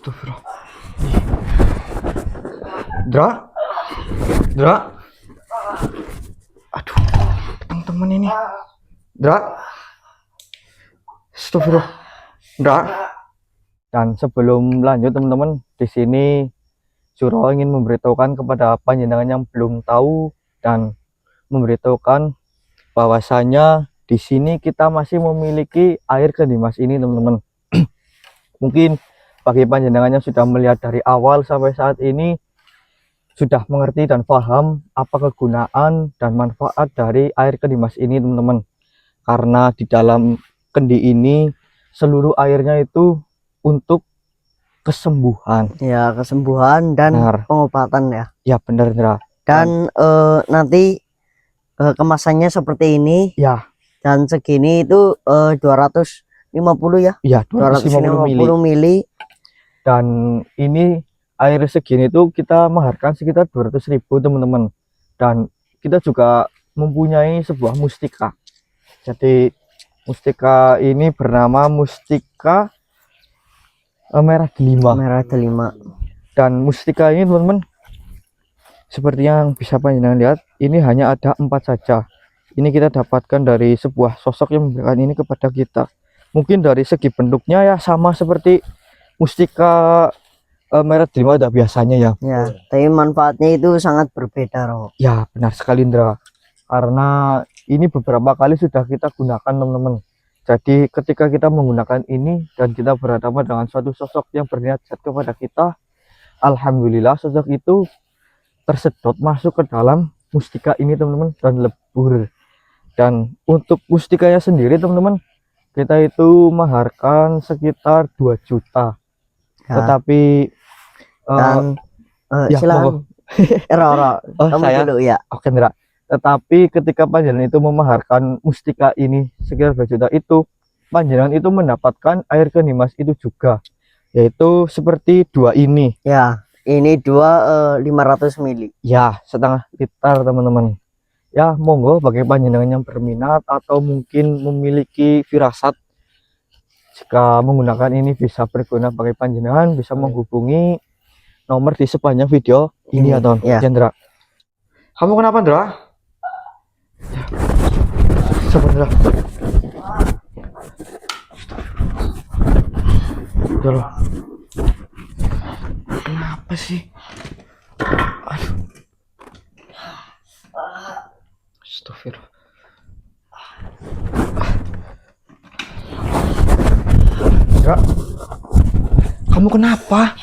Astagfirullah. Dra, Dra. Aduh, teman-teman ini. Dra. Astagfirullah. Dra. Dan sebelum lanjut teman-teman, di sini Suro ingin memberitahukan kepada panjenengan yang belum tahu dan memberitahukan bahwasanya di sini kita masih memiliki air Kendimas ini teman-teman. Mungkin bagi panjenengan yang sudah melihat dari awal sampai saat ini sudah mengerti dan paham apa kegunaan dan manfaat dari air Kendimas ini teman-teman. Karena di dalam kendi ini seluruh airnya itu untuk kesembuhan. Ya, kesembuhan dan Benar. pengobatan ya. Ya benar, Dra. Dan nanti kemasannya seperti ini. Ya. Dan segini itu 250 ya. Ya, 250 mili. Dan ini air segini itu kita maharkan sekitar 200.000 teman-teman. Dan kita juga mempunyai sebuah mustika. Jadi mustika ini bernama mustika merah delima. Merah delima. Dan mustika ini teman-teman, seperti yang bisa panjenengan lihat, ini hanya ada 4 saja. Ini kita dapatkan dari sebuah sosok yang memberikan ini kepada kita. Mungkin dari segi bentuknya ya sama seperti mustika merah delima pada biasanya ya. Ya, tapi manfaatnya itu sangat berbeda, Roh. Ya, benar sekali, Indra. Karena ini beberapa kali sudah kita gunakan, teman-teman. Jadi ketika kita menggunakan ini dan kita berhadapan dengan suatu sosok yang berniat jahat kepada kita, alhamdulillah sosok itu tersedot masuk ke dalam mustika ini teman-teman dan lebur. Dan untuk mustikanya sendiri teman-teman, kita itu maharkan sekitar 2 juta ya. Tetapi dan ya, silakan Roro, kamu saya dulu ya. Oke, Indra. Tetapi ketika panjenengan itu memaharkan mustika ini sekitar 2 juta itu, panjenengan itu mendapatkan air Kendimas itu juga, yaitu seperti 2 ini. Ya, ini 2 500 mili. Ya, setengah liter teman-teman. Ya, monggo bagi panjenengan yang berminat atau mungkin memiliki firasat jika menggunakan ini bisa berguna bagi panjenengan, bisa menghubungi nomor di sepanjang video ini ya, Ton. Ya. Indra. Kamu kenapa, Indra? Ya. Sebenarnya. Dulu. Kenapa sih? Aduh. Astagfirullah. Dra. Kamu kenapa?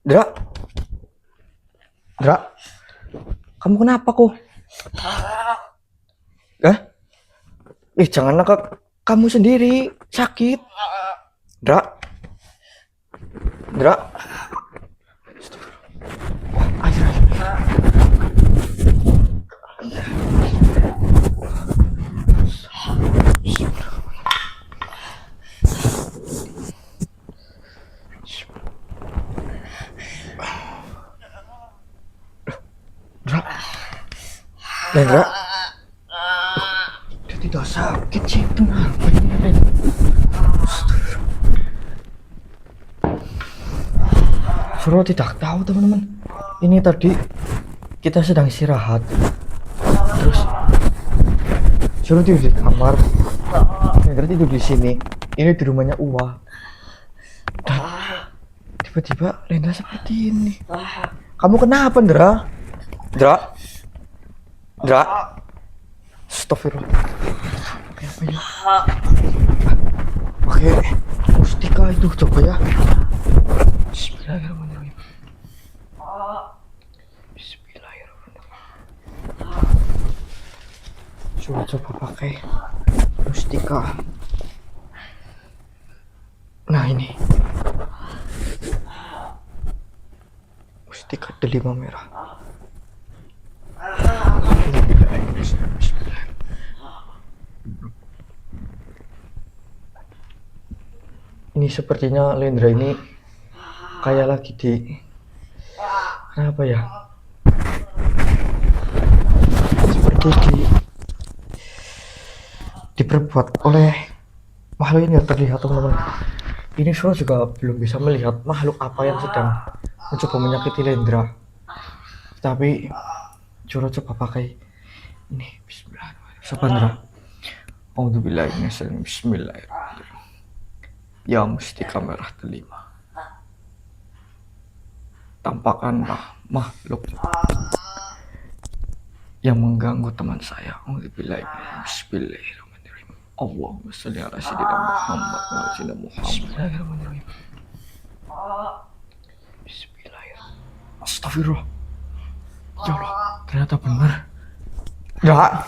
Dra. Dra. Kamu kenapa kok? Jangan nakak kamu sendiri sakit. Dra. Dra. Ayo. Dra. Dia tidak sakit sih, kenapa ini? Suro tidak tahu teman-teman. Ini tadi kita sedang istirahat, terus Suro tidur di kamar, Dra tidur di sini. Ini di rumahnya Uwa. Dan tiba-tiba Lendra seperti ini. Kamu kenapa, Dra? Dra. Dra. Astagfirullah. Oke, mustika itu coba ya. Bismillahirrahmanirrahim. Bismillahirrahmanirrahim. Coba pakai mustika. Nah ini mustika delima merah. Ini sepertinya Lendra ini kayak lagi kenapa ya? Seperti diperbuat oleh makhluk ini, terlihat teman-teman. Ini Suro juga belum bisa melihat makhluk apa yang sedang mencoba menyakiti Lendra. Tapi Suro coba pakai ini. Bismillahirrahmanirrahim. Sabandra. Alhamdulillah, bismillahirrahmanirrahim. Ya mustika merah delima, tampakkanlah makhluk yang mengganggu teman saya. Alhamdulillah, bismillahirrahmanirrahim. Allahumma sholli ala sayyidina Muhammad wa ala sayyidina Muhammad. Bismillahirrahmanirrahim. Bismillahirrahmanirrahim. Astagfirullah. Ya Allah, ternyata benar. Ya.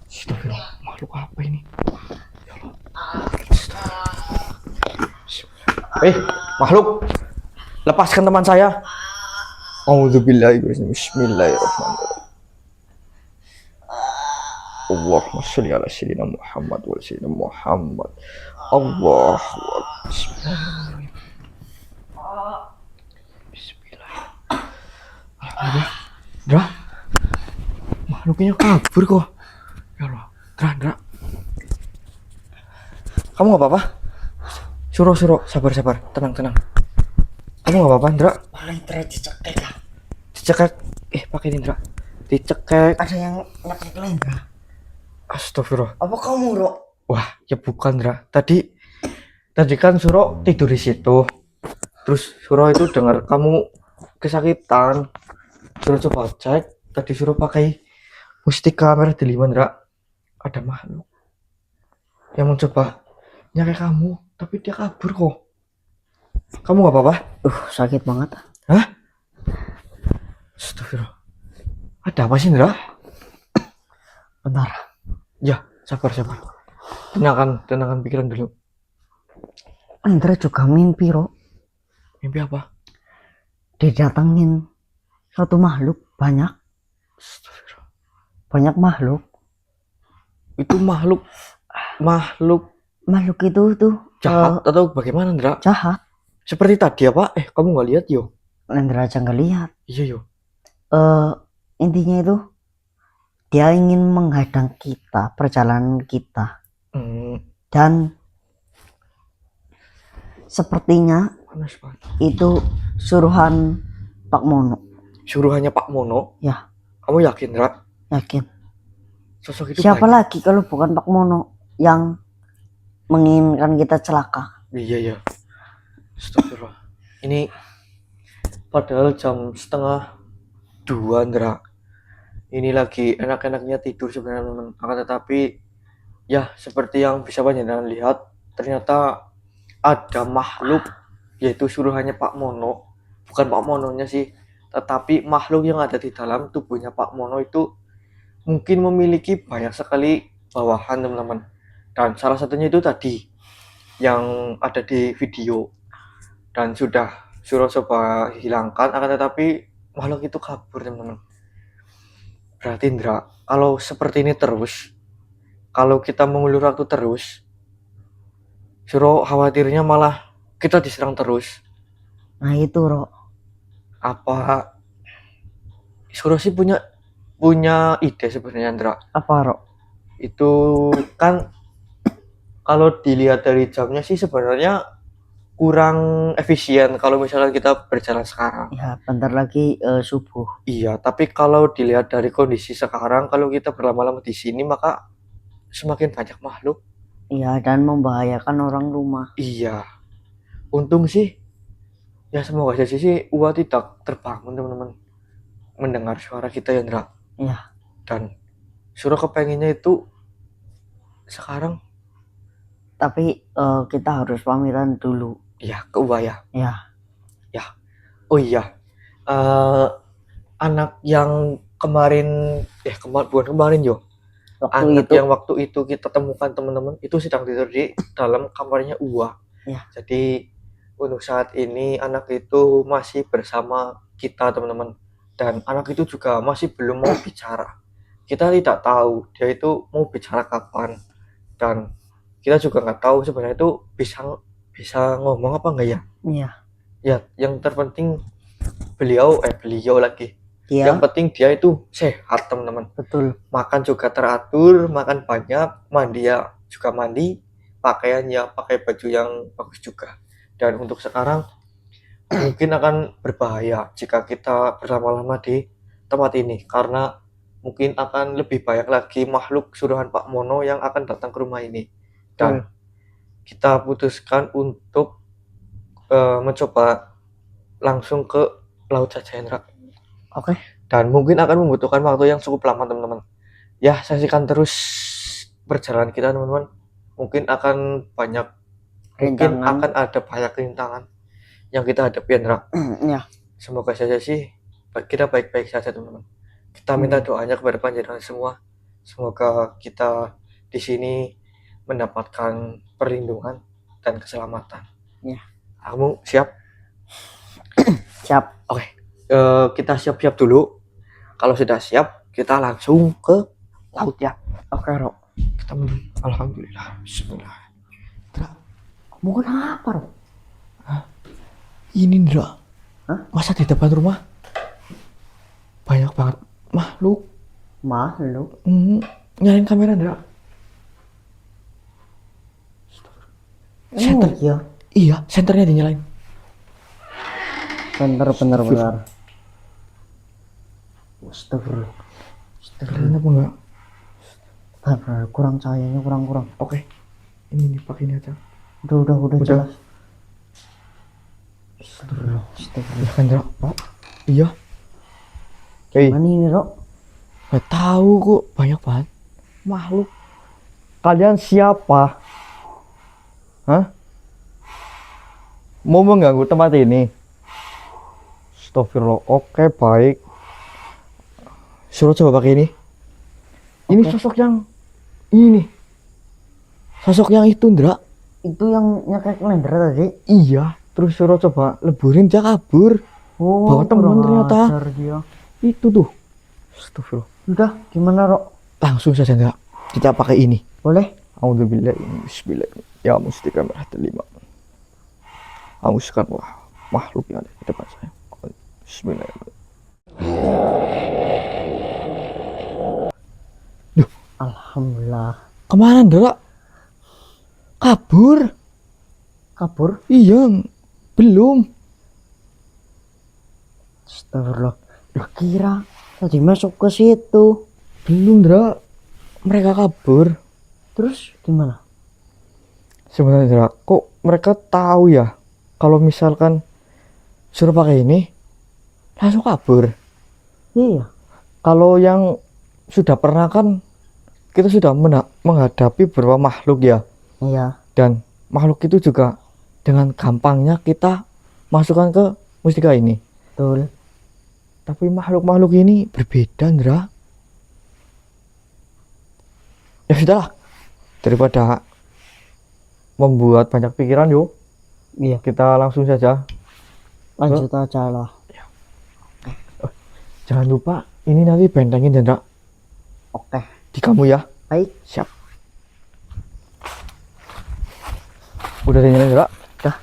Astagfirullah, makhluk apa ini? Ya Allah. Makhluk, lepaskan teman saya. Auzubillahi bismillahirrahmanirrahim. Allahumma sholli ala sayyidina Muhammad wa sayyidina Muhammad. Allahu akbar. Bismillahirrahmanirrahim. Bismillahirrahmanirrahim. Dra, makhluknya kabur kok. Ya Allah, Dra. Kamu nggak apa-apa? Suro, sabar, tenang. Kamu nggak apa-apa, Dra? Lendra dicekek ya. Dicekek, pakai ini, Dra. Dicekek. Ada yang ngecek Lendra. Astagfirullah. Apa kamu, Rok? Wah, ya bukan, Dra. Tadi kan Suro tidur di situ. Terus Suro itu dengar kamu kesakitan. Suro coba cek. Tadi Suro pakai mustika merah delima, Dra. Ada makhluk yang mencoba nyari kamu, tapi dia kabur kok. Kamu nggak apa-apa? Sakit banget. Hah? Astagfirullah. Ada apa sih, Dra? Bentar. Ya, sabar. Tenangkan pikiran dulu. Lendra juga mimpi, Rok. Mimpi apa? Didatengin suatu makhluk banyak. Astagfirullah. Banyak makhluk. Itu makhluk Makhluk itu tuh jahat atau bagaimana, Dra? jahat. Seperti tadi apa? Kamu nggak lihat yo? Lendra aja nggak lihat. Iya yo. Intinya itu dia ingin menghadang kita, perjalanan kita. Dan sepertinya Panas banget. itu suruhan Pak Mono. Suruhannya Pak Mono? Ya. Kamu yakin, Dra? Yakin. Sosok itu Siapa baik. lagi kalau bukan Pak Mono yang menginginkan kita celaka? Iya. Astagfirullah. Ini padahal jam 1:30, Dra. Ini lagi enak-enaknya tidur sebenarnya, teman. Akan tetapi ya seperti yang bisa panjenengan lihat, ternyata ada makhluk, yaitu suruhannya Pak Mono. Bukan Pak Mononya sih, tetapi makhluk yang ada di dalam tubuhnya Pak Mono itu mungkin memiliki banyak sekali bawahan, teman-teman. Dan salah satunya itu tadi yang ada di video. Dan sudah Suro coba hilangkan, akan tetapi makhluk itu kabur, teman-teman. Berarti, Indra, kalau seperti ini terus, kalau kita mengulur waktu terus, Suro khawatirnya malah kita diserang terus. Nah itu, Rok. Apa Suro sih punya ide sebenarnya, Indra. Apa, Rok? Itu kan kalau dilihat dari jamnya sih sebenarnya kurang efisien kalau misalnya kita berjalan sekarang. Ya, bentar lagi subuh. Iya, tapi kalau dilihat dari kondisi sekarang, kalau kita berlama-lama di sini maka semakin banyak makhluk. Iya, dan membahayakan orang rumah. Iya. Untung sih, ya semoga saja sih Uwa tidak terbangun, teman-teman, mendengar suara kita, ya, Ndra. Iya. Dan Suro kepenginnya itu sekarang. Tapi kita harus pamitan dulu. Iya, ke Uwa ya. Ya. Oh iya. Anak yang kemarin, bukan kemarin yo. Anak yang waktu itu kita temukan, teman-teman, itu sedang tidur di dalam kamarnya Uwa. Ya. Jadi untuk saat ini anak itu masih bersama kita, teman-teman. Dan anak itu juga masih belum mau bicara. Kita tidak tahu dia itu mau bicara kapan. Dan kita juga nggak tahu sebenarnya itu bisa ngomong apa enggak ya. Iya. Ya, yang terpenting beliau lagi. Yang penting dia itu sehat, teman-teman. Betul. Makan juga teratur, makan banyak, mandi ya juga mandi, pakaiannya, pakai baju yang bagus juga. Dan untuk sekarang mungkin akan berbahaya jika kita berlama-lama di tempat ini, karena mungkin akan lebih banyak lagi makhluk suruhan Pak Mono yang akan datang ke rumah ini. Dan kita putuskan untuk mencoba langsung ke laut saja, Hendra. Oke. Dan mungkin akan membutuhkan waktu yang cukup lama, teman-teman. Ya, saksikan terus perjalanan kita, teman-teman. Mungkin akan Rintangan. ada banyak rintangan yang kita hadapi, Hendra. Ya. Semoga saja sih kita baik-baik saja, teman-teman. Kita minta doanya kepada panjenengan semua. Semoga kita di sini mendapatkan perlindungan dan keselamatan. Ya. Kamu siap? Siap. Oke. Kita siap-siap dulu. Kalau sudah siap, kita langsung ke laut ya. Oke, Rok. Kita alhamdulillah. Bismillah. Kamu kenapa, Rok? Ini, Ndra. Hah? Masa di depan rumah banyak banget makhluk. Makhluk? Nyalain kamera, Ndra. Senter. Iya, senternya dinyalain. Bener. Astagfirullah. Keren apa enggak? Kurang cahayanya, kurang. Oke. Ini pakai ini aja. Udah jelas. Astagfirullah. Ya kan, Ndra? Oh, iya. Mana ini, Rok? Gak tahu kok, banyak banget makhluk. Kalian siapa? Hah? Mau mengganggu tempat ini? Astagfirullah. Oke, baik. Suruh coba pakai ini. Ini sosok yang ini. Sosok yang itu, Ndra. Itu yang nyakek Lendra tadi? Iya. Terus suruh coba leburin, dia kabur. Bawa temen ternyata. Dia. Itu tuh. Astagfirullah. Udah, gimana, Rok? Langsung saja, Ndra. Kita pakai ini. Boleh? A'udzubillahi bismillah. Ya mustika merah terlima. Hanguskan makhluk yang ada di depan saya. Bismillahirrahmanirrahim. Alhamdulillah. Kemana, Ndra? Kabur? Iya, belum. Astagfirullah. Loh, kira tadi masuk ke situ. Belum, Ndra. Mereka kabur. Terus gimana? Sebenarnya, Ndra, kok mereka tahu ya kalau misalkan suruh pakai ini langsung kabur? Iya. Kalau yang sudah pernah kan kita sudah menghadapi beberapa makhluk ya. Iya. Dan makhluk itu juga dengan gampangnya kita masukkan ke mustika ini. Betul. Tapi makhluk-makhluk ini berbeda, Ndra. Ya sudahlah, daripada membuat banyak pikiran, yuk Iya. kita langsung saja Lanjut aja lah. Jangan lupa ini nanti bentengin, Ndra. Oke. Di kamu ya. Baik. Siap. Udah dinyalain, Ndra? Dah.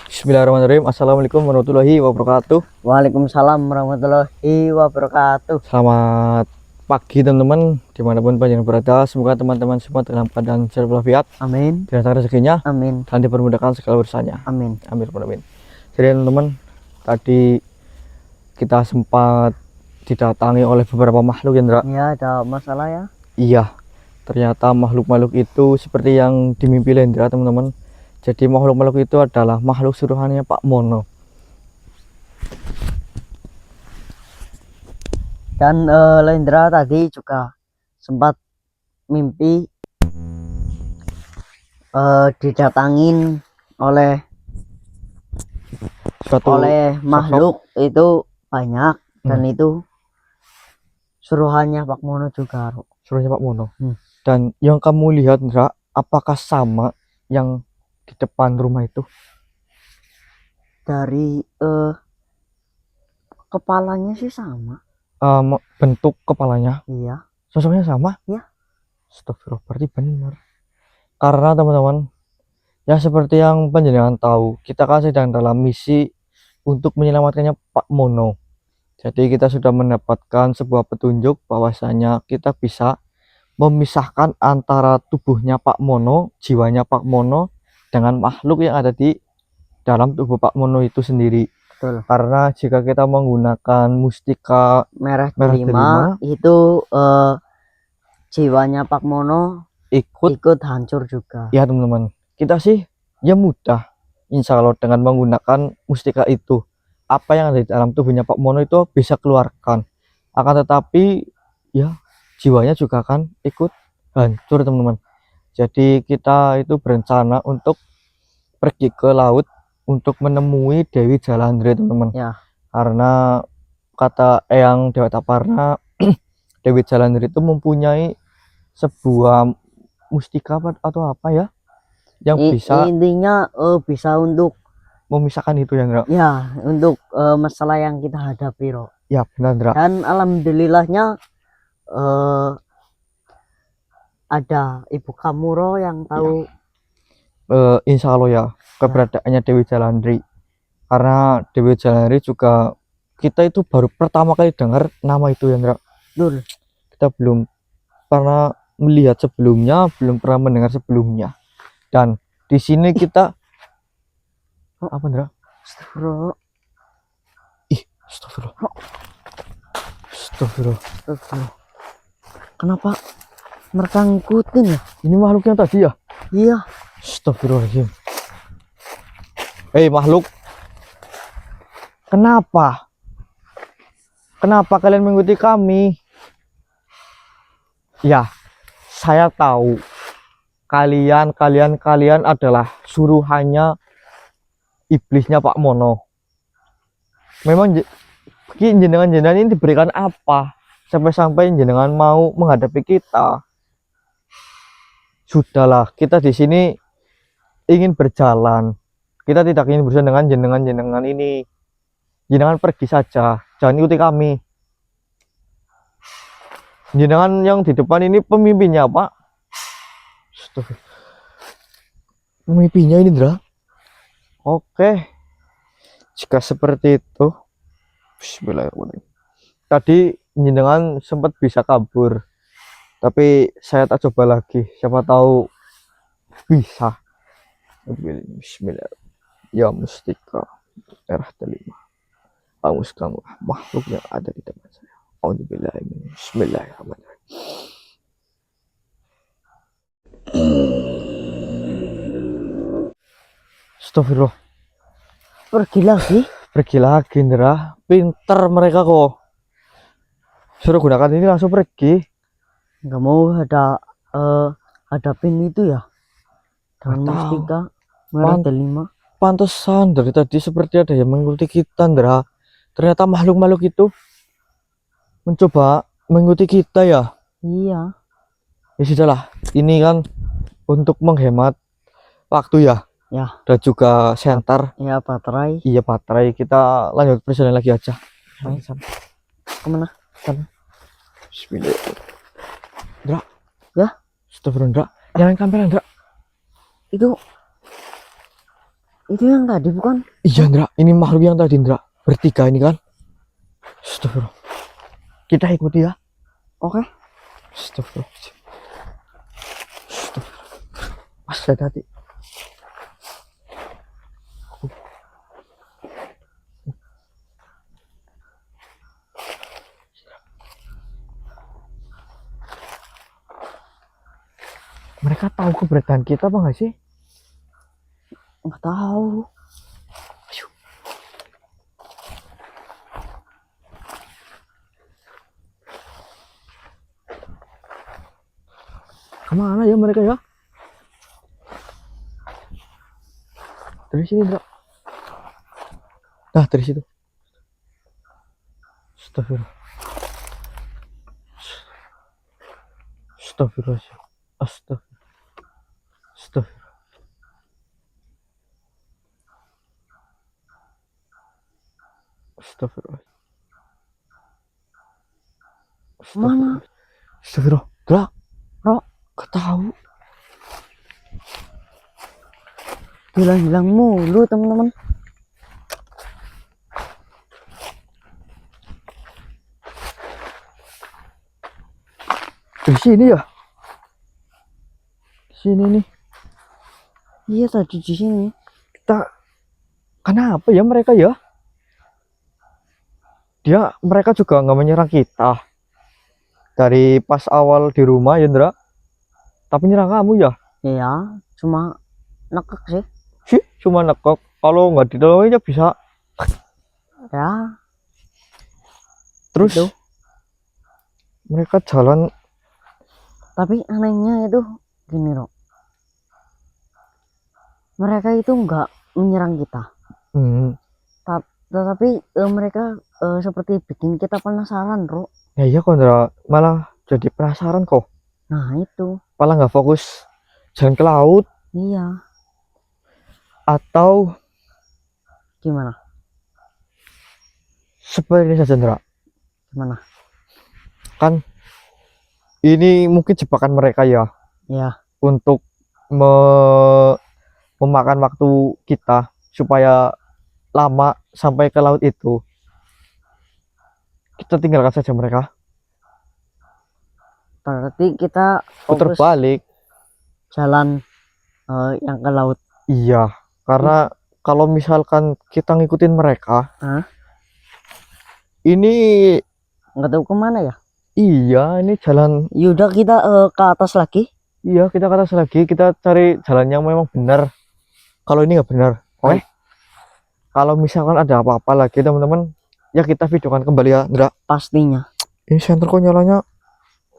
Bismillahirrahmanirrahim. Assalamualaikum warahmatullahi wabarakatuh. Waalaikumsalam warahmatullahi wabarakatuh. Selamat pagi, teman-teman, dimanapun panjenengan berada. Semoga teman-teman semua dalam keadaan sehat walafiat, Amin. dilancarkan rezekinya, Amin. dan dipermudahkan segala urusannya. Amin. Amin. Jadi, teman-teman, tadi kita sempat didatangi oleh beberapa makhluk, Ndra. Ya, ada masalah ya? Iya, ternyata makhluk-makhluk itu seperti yang dimimpi Lendra, teman-teman. Jadi makhluk-makhluk itu adalah makhluk suruhannya Pak Mono. Dan Lendra tadi juga sempat mimpi didatangin oleh makhluk itu banyak. Dan itu suruhannya Pak Mono juga. Suruhannya Pak Mono. Dan yang kamu lihat, Ndra, apakah sama yang di depan rumah itu? Dari kepalanya sih sama. Bentuk kepalanya? Iya. Sosoknya sama? Iya. Astagfirullah, berarti benar. Karena, teman-teman, ya seperti yang panjenengan tahu, kita kan sedang dalam misi untuk menyelamatkannya Pak Mono. Jadi kita sudah mendapatkan sebuah petunjuk bahwasanya kita bisa memisahkan antara tubuhnya Pak Mono, jiwanya Pak Mono dengan makhluk yang ada di dalam tubuh Pak Mono itu sendiri. Betul. Karena jika kita menggunakan mustika Merah merah delima itu jiwanya Pak Mono ikut hancur juga. ya teman-teman, kita sih ya mudah insya Allah dengan menggunakan mustika itu, apa yang ada di dalam tubuhnya Pak Mono itu bisa keluarkan, akan tetapi ya jiwanya juga akan ikut hancur teman-teman. Jadi kita itu berencana untuk pergi ke laut untuk menemui Dewi Jalandri teman-teman Ya. Karena kata Eyang Dewa Taparna Dewi Jalandri itu mempunyai sebuah mustika atau apa ya yang bisa intinya bisa untuk memisahkan itu ya Ndra. Ya, untuk masalah yang kita hadapi, Ro. Ya benar Ndra. Dan alhamdulillahnya ada ibu kamu, Ro, yang tahu. Insya Allah ya keberadaannya Dewi Jalandri, karena Dewi Jalandri juga kita itu baru pertama kali dengar nama itu ya Ndra. Betul. Kita belum pernah melihat sebelumnya, belum pernah mendengar sebelumnya, dan di sini kita apa Ndra? Astagfirullah. Astagfirullah. Astagfirullah. Astagfirullah. Kenapa mereka ngikutin ya? Ini makhluk yang tadi ya? Iya. Astagfirullahaladzim. Makhluk, kenapa kalian mengikuti kami? Ya, saya tahu kalian adalah suruhannya iblisnya Pak Mono. Memang jenengan ini diberikan apa sampai jenengan mau menghadapi kita? Sudahlah, kita di sini ingin berjalan. Kita tidak ingin berurusan dengan jenengan ini. Jenengan pergi saja, jangan ikuti kami. Jenengan yang di depan ini pemimpinnya, Pak. Pemimpinnya ini, Ndra. Oke. Jika seperti itu, bismillahirrahmanirrahim. Tadi jenengan sempat bisa kabur, tapi saya tak coba lagi, siapa tahu bisa. Bismillah. Ya mustika merah delima, hanguskanlah makhluk yang ada di depan saya. Bismillahirrahmanirrahim. Astagfirullah. Pergi lagi Ndra. Pinter mereka kok, suruh gunakan ini langsung pergi. Nggak mau hadapin itu ya dengan mustika merah delima. Pantesan dari tadi seperti ada yang mengikuti kita Ndra. Ternyata makhluk-makhluk itu mencoba mengikuti kita ya. Iya. Ya sudahlah, ini kan untuk menghemat waktu ya. Ya. Dan juga senter. Ya, baterai. Iya, baterai. Kita lanjut perjalanan lagi aja. Kemana? Sana. Bismillah. Ndra. Ya. Astagfirullah Ndra. Nyalain kamera Ndra. Itu yang tadi bukan? Iya Ndra, ini makhluk yang tadi Ndra. Bertiga ini kan. Astagfirullah. Kita ikuti ya. Oke. Astagfirullah. Mas hati-hati. Mereka tahu keberadaan kita apa nggak sih? Nggak tahu. Ayo. Kemana ya mereka ya? Dari sini Ndra. Nah dari situ. Astagfirullah. Astagfirullah. Astagfirullah. Astagfirullah. Astagfirullah. Mana? Astagfirullah. Ndra. Ro. Gak tahu. Hilang-hilang mulu teman-teman. Di sini ya? sini nih. Iya tadi di sini. Kita kenapa ya mereka ya? Mereka juga nggak menyerang kita dari pas awal di rumah ya, Ndra. Tapi nyerang kamu ya? Iya, cuma nekek sih. Sih, cuma nekok. Kalau nggak ditolongin ya bisa. Ya, Terus Gitu. mereka jalan. tapi anehnya itu gini, Rok. Mereka itu nggak menyerang kita. Tetapi mereka seperti bikin kita penasaran, Rok. Ya iya kok, Ndra. Malah jadi penasaran kok. Nah, itu. Malah nggak fokus jalan ke laut. Iya. Atau Gimana? seperti ini saja, Ndra. Gimana? Kan ini mungkin jebakan mereka ya. Ya. Untuk memakan waktu kita supaya lama sampai ke laut itu. Kita tinggalkan saja mereka. Berarti kita Putar fokus balik. jalan yang ke laut. Iya, karena kalau misalkan kita ngikutin mereka, ini Nggak tahu kemana ya. iya, ini jalan. Yaudah kita ke atas lagi. Iya, kita ke atas lagi, kita cari jalan yang memang benar. Kalau ini nggak benar, oke? Kalau misalkan ada apa-apa lagi teman-teman, ya kita videokan kembali ya, Ndra. Pastinya. Ini senter kok nyalanya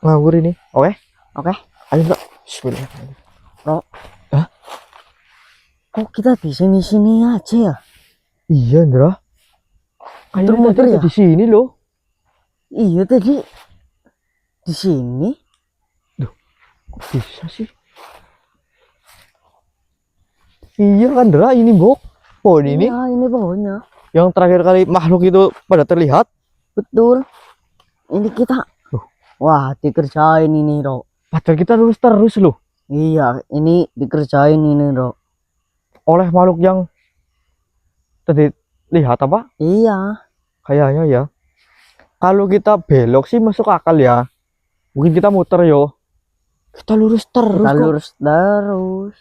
ngawur ini, oke? Oke. Ayo, Ndra. Bismillah. Kok kita di sini-sini aja ya? Iya, Ndra. Kayaknya Muter-muter tadi ya? di sini loh. Iya tadi di sini. Kok bisa sih? Iya kan, Ndra, ini Bok. Pohon ini Iya, ini pohonnya. yang terakhir kali makhluk itu pada terlihat. Betul. Ini kita. Wah, dikerjain ini, Ro. Padahal kita lurus terus loh. Iya, ini dikerjain ini, Ro. Oleh makhluk yang tadi lihat apa? Iya. Kayaknya ya. Kalau kita belok sih masuk akal ya. Mungkin kita muter yo. Kita lurus terus Kita kok. lurus terus.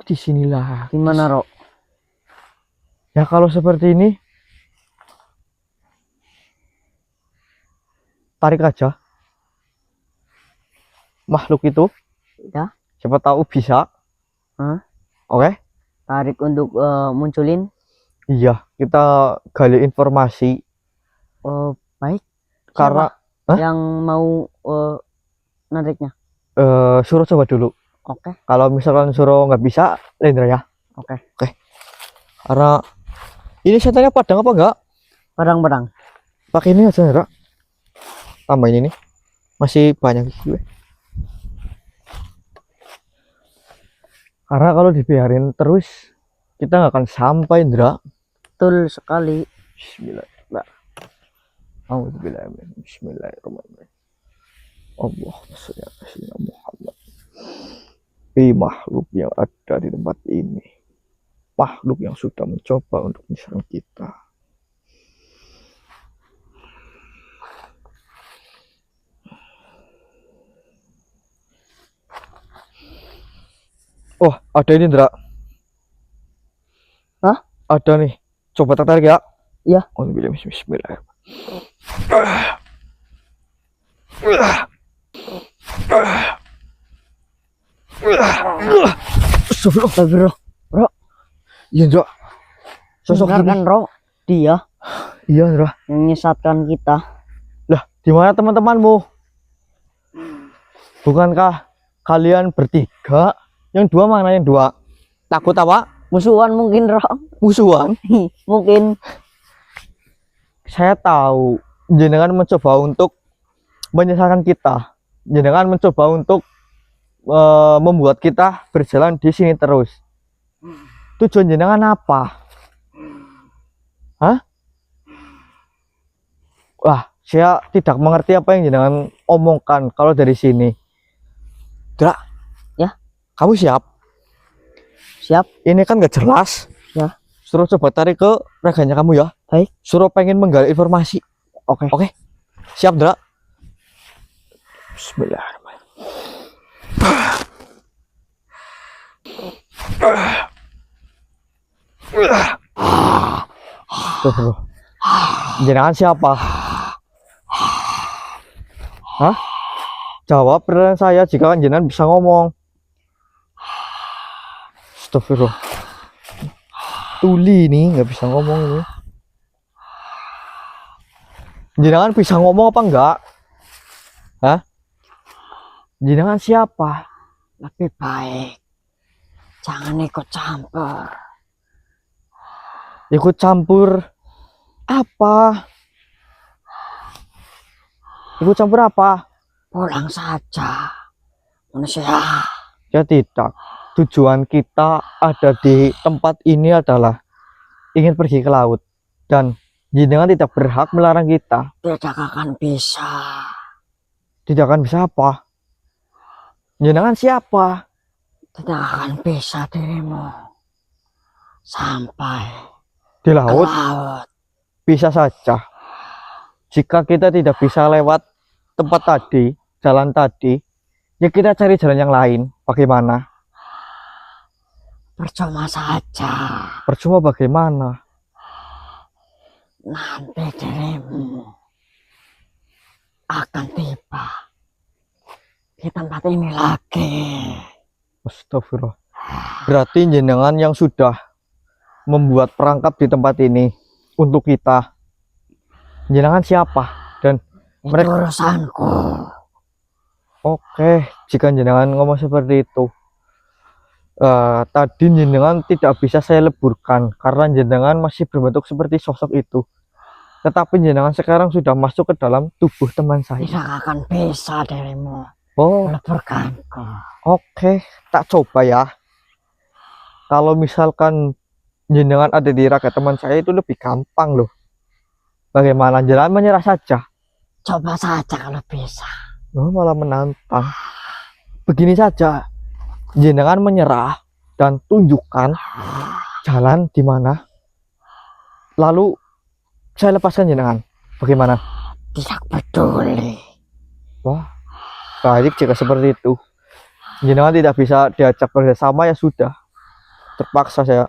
Di sinilah. Gimana, Ro? Ya kalau seperti ini, tarik aja makhluk itu. Ya. Siapa tahu bisa. Oke? Tarik untuk munculin. Iya, kita gali informasi. Baik. Karena yang mau nariknya. Suruh coba dulu. Oke. Kalau misalkan suruh nggak bisa, Lendra ya. Oke. Karena ini senternya padang apa enggak? Padang-padang. Pakai ini aja, Lendra. Tambahin ini. Masih banyak gue. Karena kalau dibiarin terus, kita nggak akan sampai, Ndra. Betul sekali. Bismillahirrahmanirrahim. Bismillahirrahmanirrahim. Allahumma sholli ala sayyidina Muhammad. Makhluk yang ada di tempat ini, makhluk yang sudah mencoba untuk menyerang kita. Oh, ada ini, Ndra. Hah? Ada nih. Coba tertarik ya. Iya. Bismillahirrahmanirrahim. Astagfirullah. Bro. Iya, Ndra. Sosok Benar ini. kan, Ro? Dia Iya, Ndra. yang menyesatkan kita. Lah, di mana teman-temanmu? Bukankah kalian bertiga? Yang dua mana yang dua? Takut apa? Musuhan mungkin, Ro. Musuhan? Mungkin. Saya tahu jenengan mencoba untuk menyesatkan kita. Jenengan mencoba untuk membuat kita berjalan di sini terus. Tujuan jenengan apa? Hah? Wah, saya tidak mengerti apa yang jenengan omongkan kalau dari sini. Dra, ya, kamu siap? Siap. Ini kan nggak jelas. Ya. Suruh coba tarik ke raganya kamu ya. Baik. Suruh pengen menggali informasi. Oke. Siap, Dra? Bismillahirrahmanirrahim. Tuh, jenengan siapa? Hah? Jawab pertanyaan saya jika jenengan bisa ngomong. Astagfirullah. Tuli nih nggak bisa ngomong ini. Jenengan bisa ngomong apa enggak? Hah? Jenengan siapa? Lebih baik jangan ikut campur. Ikut campur apa? Ikut campur apa? Pulang saja, manusia. Ya tidak. Tujuan kita ada di tempat ini adalah ingin pergi ke laut. Dan jenengan tidak berhak melarang kita. Tidak akan bisa. Tidak akan bisa apa? Jenengan siapa? Tidak akan bisa dirimu sampai Di ke laut laut. bisa saja. Jika kita tidak bisa lewat tempat tadi, jalan tadi, ya kita cari jalan yang lain. Bagaimana? Percuma saja. Percuma bagaimana? Nanti dirimu akan tiba di tempat ini lagi. Astagfirullah. Berarti jenengan yang sudah membuat perangkap di tempat ini untuk kita. Jenengan siapa? Dan Itu urusanku. oke, jika jenengan ngomong seperti itu, tadi jenengan tidak bisa saya leburkan karena jenengan masih berbentuk seperti sosok itu. Tetapi jenengan sekarang sudah masuk ke dalam tubuh teman saya. Tidak akan bisa dirimu Oh, meleburkanku. oke, tak coba ya. Kalau misalkan jenengan ada di raga teman saya itu lebih gampang loh. Bagaimana? Jenengan menyerah saja. Coba saja kalau bisa. Oh, malah menantang. Begini saja, jenengan menyerah dan tunjukkan jalan di mana. Lalu saya lepaskan jenengan. Bagaimana? Tidak peduli. Wah, baik jika seperti itu. Jenengan tidak bisa diajak kerjasama ya sudah. Terpaksa saya.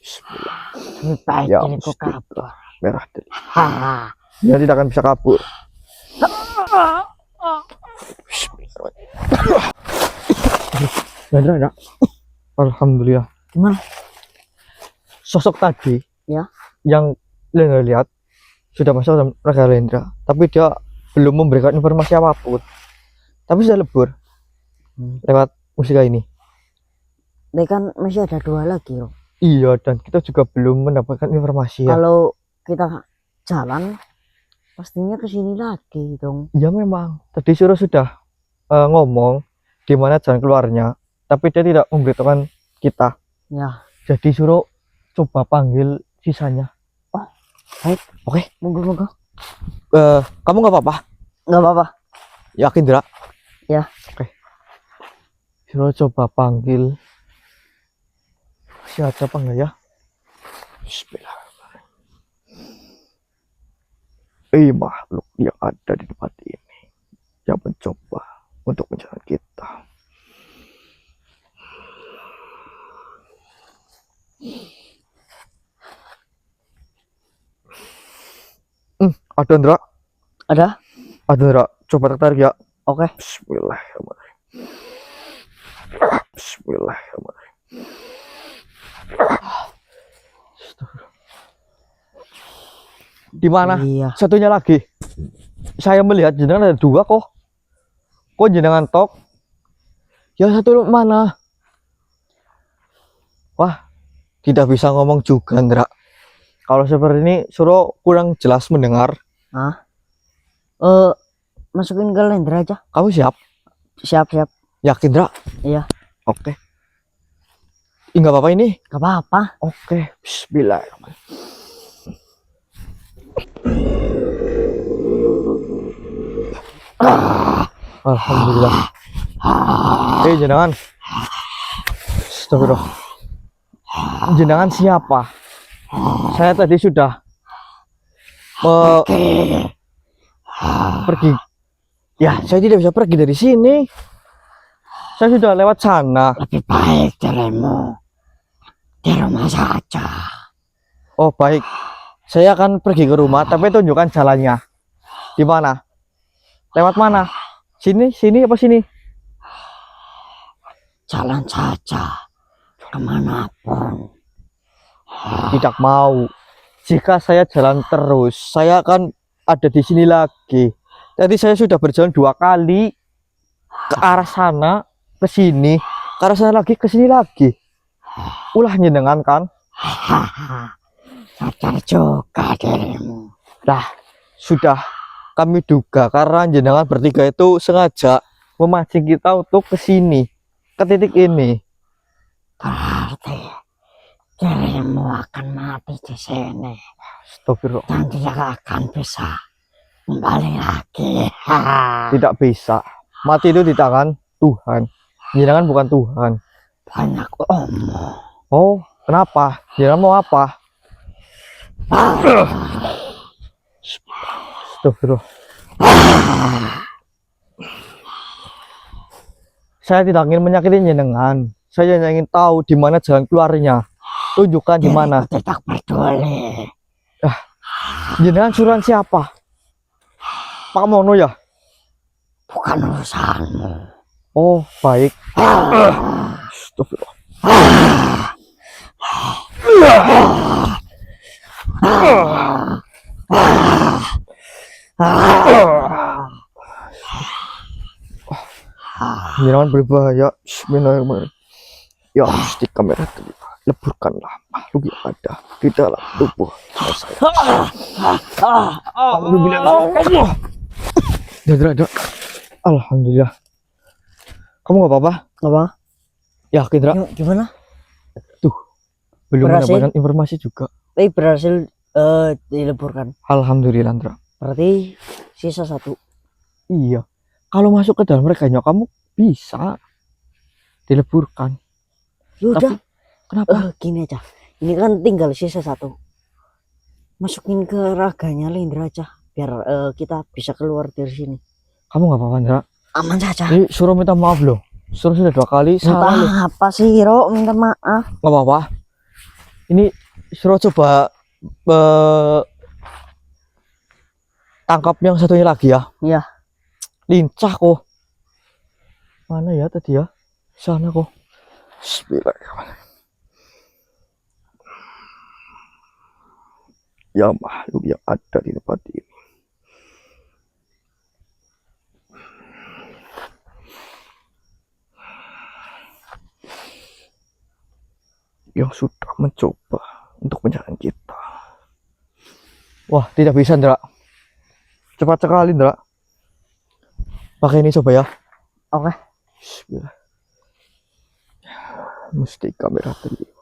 Bismillah. Lebih baik Ya, diriku mesti. kabur. Merah deh. Haha. Dia tidak akan bisa kabur. Bener enggak? Alhamdulillah. Gimana? Sosok tadi Ya. yang Lendra lihat sudah masuk dalam raga Lendra, tapi dia belum memberikan informasi apapun. Tapi sudah lebur lewat musika ini. Ini kan masih ada 2 lagi loh. Iya, dan kita juga belum mendapatkan informasi ya. Kalau kita jalan pastinya ke sini lagi dong. Ya memang tadi sudah ngomong di mana jalan keluarnya, tapi dia tidak memberitahukan kita. Ya, Jadi suruh coba panggil sisanya. baik. Oke. Monggo. Kamu nggak apa-apa? Nggak apa-apa. Yakin, Dra? Ya. Oke. Suruh coba panggil. Masih ada apa enggak ya? Bismillahirrahmanirrahim. Makhluk yang ada di tempat ini yang mencoba untuk menyerang kita. Ada, Ndra. Ada? Ada, Ndra. Coba tertarik ya. Oke. Bismillahirrahmanirrahim. Bismillahirrahmanirrahim. Di mana? Iya. Satunya lagi. Saya melihat jenengan ada 2 kok. Kok jenengan tok? Yang satu mana? Wah, tidak bisa ngomong juga, Ndra. Kalau seperti ini, suruh kurang jelas mendengar. Hah? Masukin ke Lendra aja. Kamu siap? Siap. Yakin, Ndra? Iya. Oke. Enggak apa-apa ini? Gak apa-apa. Oke. Bismillahirrahmanirrahim. Alhamdulillah. Jenengan. Astagfirullah. Jenengan siapa? Saya tadi sudah pergi. Ya, saya tidak bisa pergi dari sini. Saya sudah lewat sana. Lebih baik dirimu di rumah saja. Oh baik, saya akan pergi ke rumah, tapi tunjukkan jalannya. Di mana? Lewat mana? Sini, sini apa sini? Jalan saja kemanapun. Tidak mau. Jika saya jalan terus, saya akan ada di sini lagi. Tadi saya sudah berjalan 2 kali ke arah sana, ke sini, ke arah sana lagi, ke sini lagi. Ulah nyenengan kan? Sadar juga dirimu. Nah, sudah kami duga karena jenengan bertiga itu sengaja memancing kita untuk ke sini, ke titik ini. Berarti dirimu akan mati di sini Astagfirullah. dan tidak akan bisa kembali lagi. Tidak bisa. Mati itu di tangan Tuhan. Jenengan bukan Tuhan. Banyak omong. Oh, kenapa? Jenengan mau apa? Astagfirullah. Saya tidak ingin menyakiti jenengan. Saya hanya ingin tahu di mana jalan keluarnya. Tunjukkan di mana. Diriku tidak peduli. Jenengan suruhan siapa? Pak Mono ya? Bukan urusanmu. Oh, baik. Astagfirullah. Jenengan berbahaya. Bismillahirrahmanirrahim. Ya Gusti, kamera terlibat. Leburkanlah makhluk yang ada di dalam tubuh saya. Alhamdulillah. Dra. Alhamdulillah. Kamu gak apa-apa? Apa? Yakin, Dra? Gimana? Belum Berhasil? mendapatkan informasi juga. Berhasil dileburkan. Alhamdulillah, Dra. Berarti sisa 1. Iya. Kalau masuk ke dalam mereka, kamu bisa dileburkan. Yaudah. Kenapa? Gini aja. Ini kan tinggal sisa 1. Masukin ke raganya Lindra aja. Biar kita bisa keluar dari sini. Kamu gak apa-apa, Dra? Aman saja. Ini suruh minta maaf loh. Suruh sudah 2 kali salah loh. Entah apa sih Hiro, minta maaf. Gak apa-apa. Ini suruh coba tangkap yang satunya lagi ya. Iya. Lincah kok. Mana ya tadi ya? Sana kok. Bismillahirrahmanirrahim. Ya makhluk yang ada di tempat ini. Yang sudah mencoba untuk menyerang kita. Wah, tidak bisa, Ndra. Cepat sekali, Ndra. Pakai ini coba ya. Oke. Bismillah. Mesti kamera terlibat.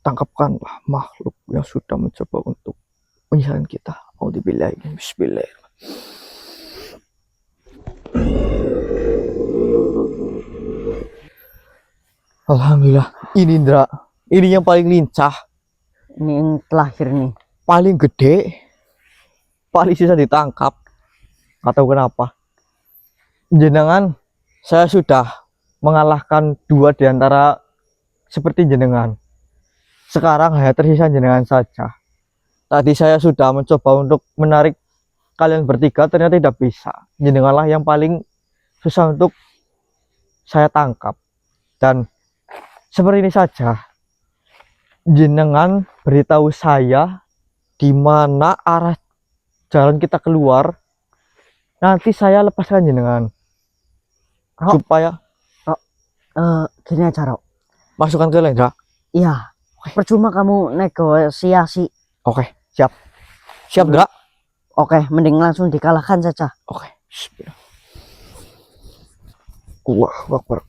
Tangkapkanlah makhluk yang sudah mencoba untuk menyerang kita. Auzubillahi min bismillahirrahmanirrahim. Alhamdulillah. Ini, Ndra. Ini yang paling lincah. Ini yang terakhir nih. Paling gede. Paling susah ditangkap. Gak tahu kenapa. Jenengan, saya sudah mengalahkan 2 di antara seperti jenengan. Sekarang hanya tersisa jenengan saja. Tadi saya sudah mencoba untuk menarik kalian bertiga, ternyata tidak bisa. Jenenganlah yang paling susah untuk saya tangkap. Dan seperti ini saja. Jenengan beritahu saya di mana arah jalan kita keluar. Nanti saya lepaskan jenengan. Supaya Gini aja, Rok. masukkan ke Lendra. Iya. Percuma kamu negosiasi. Oke, siap. Siap, Ndra. Oke, mending langsung dikalahkan saja. Oke. Bismillah. Allahu Akbar.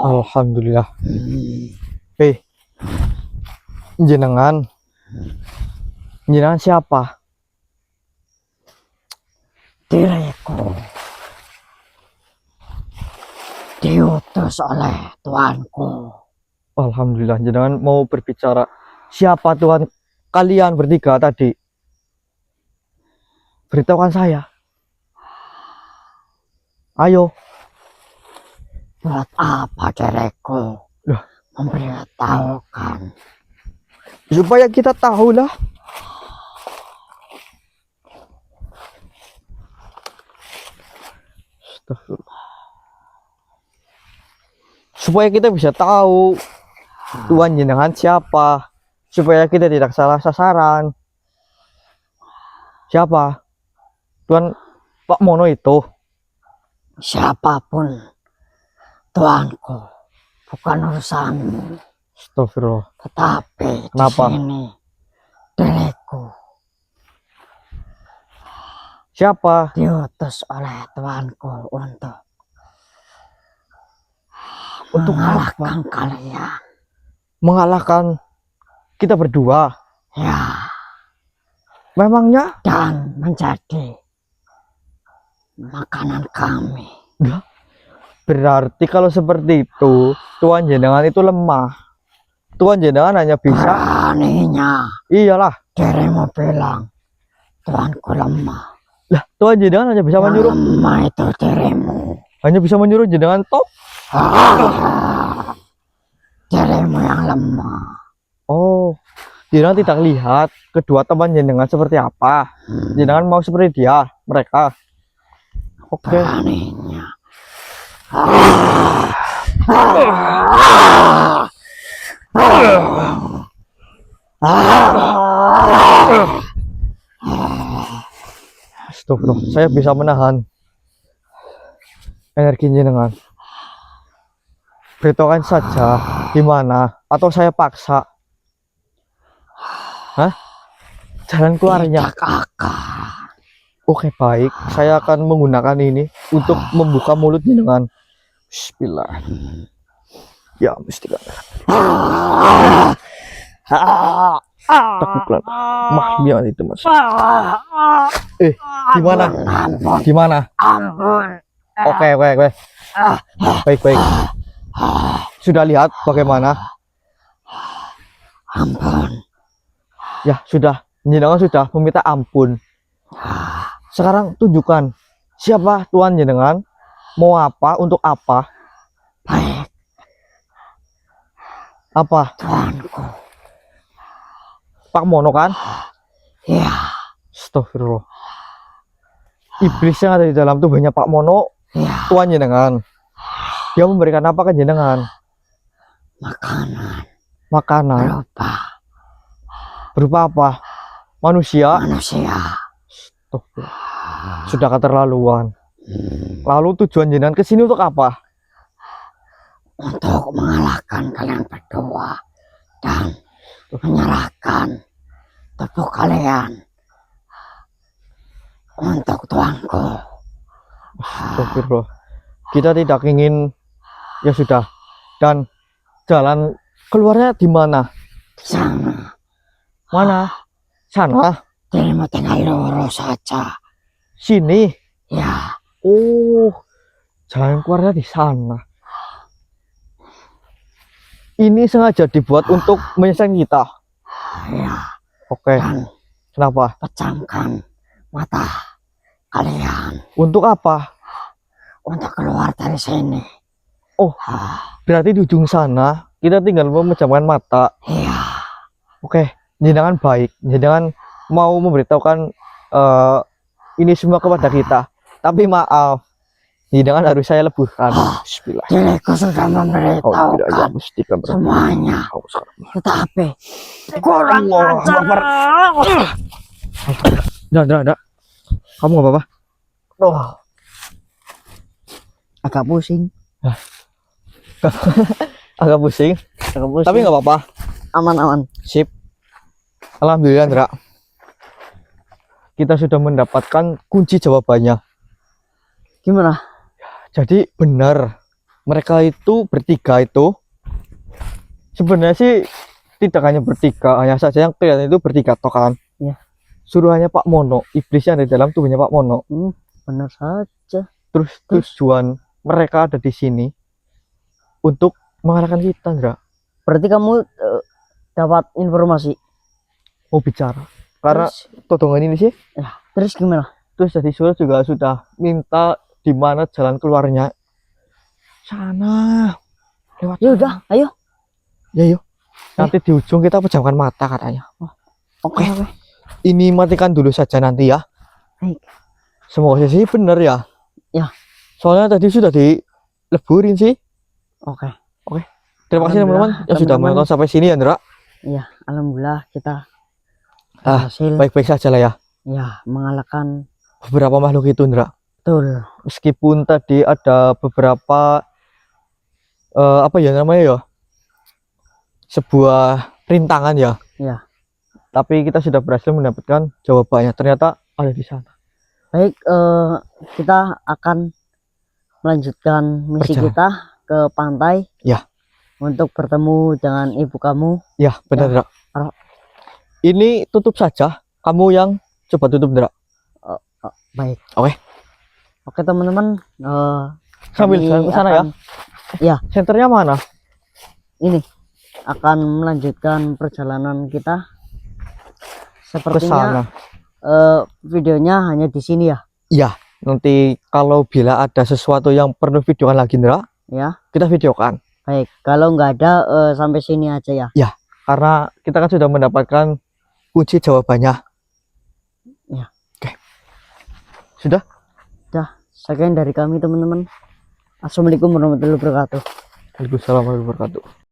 Alhamdulillah. Jenengan siapa? Diriku diutus oleh tuanku. Alhamdulillah, jenengan mau berbicara. Siapa Tuhan kalian bertiga tadi? Beritahukan saya. Ayo. Buat apa dereku Loh. memberitahukan? Supaya kita tahu lah. Astagfirullah. Supaya kita bisa tahu Tuhan jenengan siapa, supaya kita tidak salah sasaran. Siapa? Tuhan Pak Mono itu. Siapapun tuanku, bukan urusanmu. Astagfirullah. Tetapi Kenapa? di sini dereku Siapa? diutus oleh tuanku untuk apa? mengalahkan kalian. Mengalahkan kita berdua. Ya, Memangnya? dan menjadi makanan kami. Berarti kalau seperti itu, Tuhan jenengan itu lemah. Tuhan jenengan hanya bisa. Beraninya Iyalah. dirimu bilang tuanku lemah. Lah, Tuhan jenengan hanya bisa Yang menyuruh. lemah itu dirimu. Hanya bisa menyuruh jenengan top. Dirimu yang lemah. Oh, jenengan tidak lihat kedua teman jenengan seperti apa. Jenengan mau seperti dia, mereka. Oke. Beraninya. Astagfirullah, saya bisa menahan energi jenengan. Beritahukan saja di mana, atau saya paksa. Hah? Jalan keluarnya. Tidak akan. Oke, baik. Saya akan menggunakan ini untuk membuka mulut jenengan. Bismillah. Ya, mesti kan. Takutlah. Mah, gimana itu, Mas? Gimana? Ampun, Gimana? ampun. Oke. Baik. Sudah lihat bagaimana? Ampun. Ya, sudah. Jenengan sudah meminta ampun. Sekarang tunjukkan siapa Tuhan jenengan, mau apa, untuk apa? Baik, Apa? tuanku. Pak Mono kan? Ya, Astagfirullah. Iblis yang ada di dalam tubuhnya Pak Mono, ya. Tuhan jenengan. Dia memberikan apa ke jenengan? Makanan Makanan. Berupa apa? Manusia. manusia. Astagfirullah. Sudah keterlaluan. Lalu tujuan jenengan ke sini untuk apa? Untuk mengalahkan kalian berdua dan menyerahkan tubuh kalian untuk tuanku. Astagfirullah. Kita tidak ingin, ya sudah. Dan jalan keluarnya di mana? Di sana. Mana? Sana? Dirimu tinggal lurus saja. Sini? Ya, Oh, jalan keluarnya di sana. Ini sengaja dibuat untuk menyesatkan kita. ya. Oke, Dan kenapa? pejamkan mata kalian Untuk apa? untuk keluar dari sini. Oh, berarti di ujung sana kita tinggal memejamkan mata. Iya. Oke, jenengan baik. Jenengan mau memberitahukan ini semua kepada kita. Tapi maaf, jenengan harus saya leburkan. Bismillah. Diriku sudah memberitahukan semuanya. Tetapi kurang ajar. Enggak. Kamu nggak apa-apa? Loh, agak pusing. Agak pusing, tapi nggak apa-apa. Aman. Sip. Alhamdulillah, Ndra. Kita sudah mendapatkan kunci jawabannya. Gimana? Jadi benar, mereka itu bertiga itu sebenarnya sih tidak hanya bertiga, hanya saja yang kelihatan itu bertiga toh kan. Iya. Suruhannya Pak Mono, iblis yang ada di dalam tubuhnya Pak Mono. Benar saja. Terus tujuan mereka ada di sini untuk mengalahkan kita, Ndra. Berarti kamu dapat informasi mau bicara. Karena Terus, todongan ini sih, terus gimana? terus dari Suryo juga sudah minta di mana jalan keluarnya. Sana, lewat Ya sana. udah, ayo. Ya yuk. Nanti di ujung kita pejamkan mata katanya. Oke, oke. Ini matikan dulu saja nanti ya. Baik. Semoga sih bener ya. Ya. Soalnya tadi sudah dileburin sih. Oke. Terima kasih teman-teman yang sudah Teman-teman. menonton sampai sini ya, Ndra. Iya, alhamdulillah kita Ah, berhasil baik-baik saja lah ya. ya mengalahkan. Beberapa makhluk itu, Ndra. Betul. Meskipun tadi ada beberapa apa ya namanya ya? Sebuah rintangan ya. Ya. Tapi kita sudah berhasil mendapatkan jawabannya. Ternyata ada di sana. Baik, kita akan melanjutkan misi Perjalanan. kita ke pantai. Ya. Untuk bertemu dengan ibu kamu. Ya, benar, Ndra. Ro- Ini tutup saja. Kamu yang coba tutup, Ndra. Baik. Oke. Oke teman-teman. Sambil kami jalan ke sana ya. akan- Ya. Senternya mana? Ini akan melanjutkan perjalanan kita. Ke Sepertinya sana. videonya hanya di sini ya. Iya, nanti kalau bila ada sesuatu yang perlu videokan lagi, Ndra, Ya. kita videokan. Baik, kalau nggak ada sampai sini aja ya. Karena kita kan sudah mendapatkan kunci jawabannya. Ya. Oke. Sudah? Sekian dari kami teman-teman. Assalamualaikum warahmatullahi wabarakatuh. Waalaikumsalam warahmatullahi wabarakatuh.